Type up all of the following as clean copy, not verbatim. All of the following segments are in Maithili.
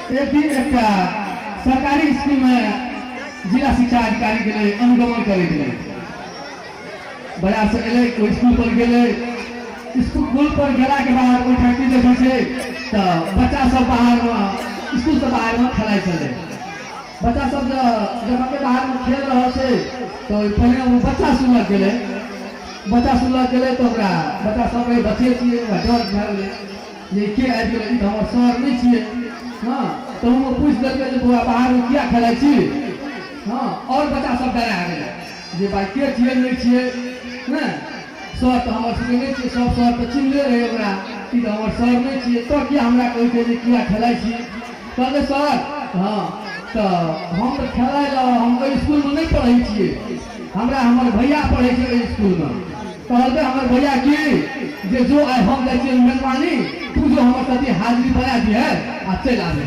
एक दिन एक सरकारी स्कूल में जिला शिक्षा अधिकारी के लिए अनुगमन करे के बाजार से एले स्कूल पर गेले। स्कूल पर गेला के बाद ओठा की देखे छे तो बच्चा सब बाहर में स्कूल से बाहर में खेलाय चले। बच्चा सब जब के बाहर में खेल रहा छे तो पहले वो बच्चा सुनल गेले। बच्चा सुनल गेले तो ओकरा बच्चा सब बच्चे छिए डर भए ये के आबि गेले तो हमर सर नहीं छिए। हां तो हम पूछ देलके जे बुआ बाहर में क्या खेलाय छी। हां और बच्चा सब डरा गेले जे भाई के छिए नहीं छिए ना सर तो हमर संगे नहीं छिए। सब सर तो चिन्हले रहे ओकरा कि तो हमर सर नहीं छिए तो क्या हमरा कहै छै जे किया खेलाय छी। कहले सर हां तो हम तो खेलाय ला हम तो स्कूल में नहीं पढ़ै छिए। हमरा हमर भैया पढ़ै छै स्कूल में। कहलके हमर भैया की जे जो आइ हम जाइ छिए मेहरबानी तू जो हमर साथे हाजिरी बना दिए आ चल आबे।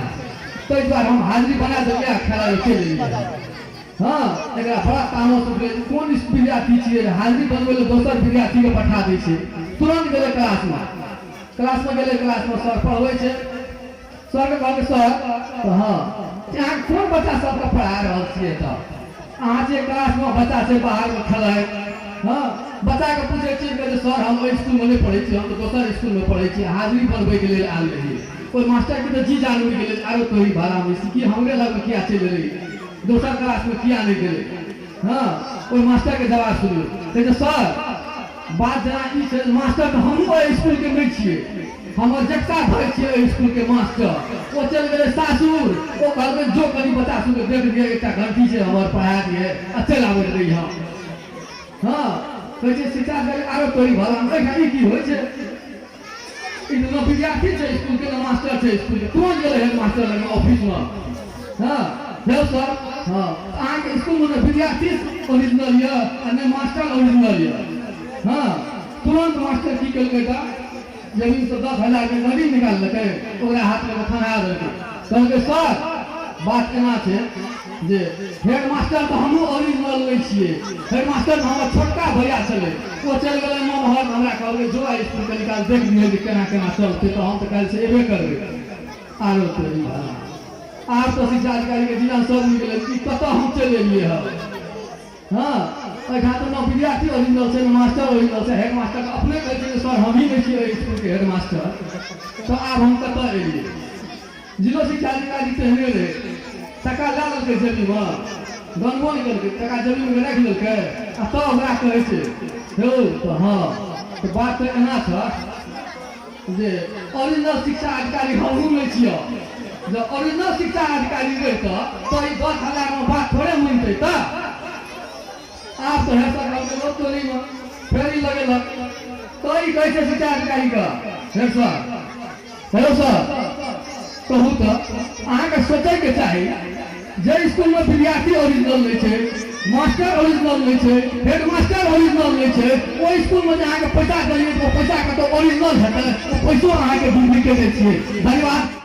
तो एक बार हम हाजिरी बना देलिए खेला चल एलिए। हां एकरा बड़ा तामस उठले कोन विद्यार्थी छिए हाजिरी बनबै ले दोसर विद्यार्थी के पठा दै छै। तुरंत गेले क्लास में गेले क्लास में सर पढ़बै छै। सर के कहलके सर तो हां अहाँ कोन बच्चा सब के पढ़ा रहल छिए तो अहाँ जे क्लास में बच्चा से बाहर में खेलाय। हां बच्चा के पूछे छी कि सर हम ओइ स्कूल में नहीं पढ़ै छी हम तो दोसर स्कूल में पढ़ै छी हाजिरी बनबै के लिए आल रही। कोई मास्टर के तो जी जान में गेले आरो तोही भाड़ा में सीखी हमरे लग में किया चल रही दोसर क्लास में किया नहीं गेले। हां कोई मास्टर के जवाब सुनियो कहे सर बात जना ई छै मास्टर तो हम स्कूल के नहीं छिए हमर जक्का भाई छिए स्कूल के मास्टर। वो चल गेले सासुर वो कहलके जो कनी बच्चा सुन देख दिए एकटा गलती छै हमर पढ़ा दिए चल आबैत रही हम। हां कहै छै शिक्षा दे आरो तोरी भाड़ा में एखन की होय छै इतना विद्यार्थी छै स्कूल के मास्टर छै स्कूल के तुरंत गेले हेड मास्टर लग ऑफिस में। हां हेलो सर हां अहाँ के स्कूल में विद्यार्थी ओरिजिनल या ने मास्टर ओरिजिनल या। हां तुरंत मास्टर की केलकै ता जमीन से 10,000 के नदी निकाल लके ओकरा हाथ में थमा देलकै। कहलकै सर बात केना छै जे हेड मास्टर तो हमहु ओरिजिनल नहीं छिए हेड मास्टर हमर छोटका भैया चले वो चल गेले मोहर हमरा कहलकै जो स्कूल के निकाल देख दिए जे केना केना चलते तो हम तो काल से एबे करबै आरो तोरी भाड़ा। आप तो शिक्षा अधिकारी के जिला सब मिल गेले कि कत हम चल एलिए ह। हां ओइ खातिर न विद्यार्थी ओरिजिनल छै मास्टर ओरिजिनल छै हेड मास्टर अपने कहै छै सर हम ही नहीं छिए स्कूल के हेड मास्टर तो आब हम कत एलिए। जिला शिक्षा अधिकारी तेहने रे टका ला लेलकै जमीन में गनबो नहीं करके टका जमीन में रख लेलकै आ तब ओकरा कहै छै हे तो हां तो बात तो एना छ जे ओरिजिनल शिक्षा अधिकारी हमहु नहीं छिए। जब ओरिजिनल शिक्षा अधिकारी रहित तो ई 10,000 में बात थोड़े मानते त आप तो है सर हम लोग तोरी में फेरी लगेलक तो ई कहै छै शिक्षा अधिकारी का हे सर हेलो सर कहू तो अहाँ के सोचे के चाहिए जे स्कूल में विद्यार्थी ओरिजिनल नहीं छै मास्टर ओरिजिनल नहीं छै हेड मास्टर ओरिजिनल नहीं छै ओ स्कूल में अहाँ के पैसा देलिए तो पैसा के तो ओरिजिनल हेतै पैसो अहाँ के डुप्लीकेट छिए। धन्यवाद।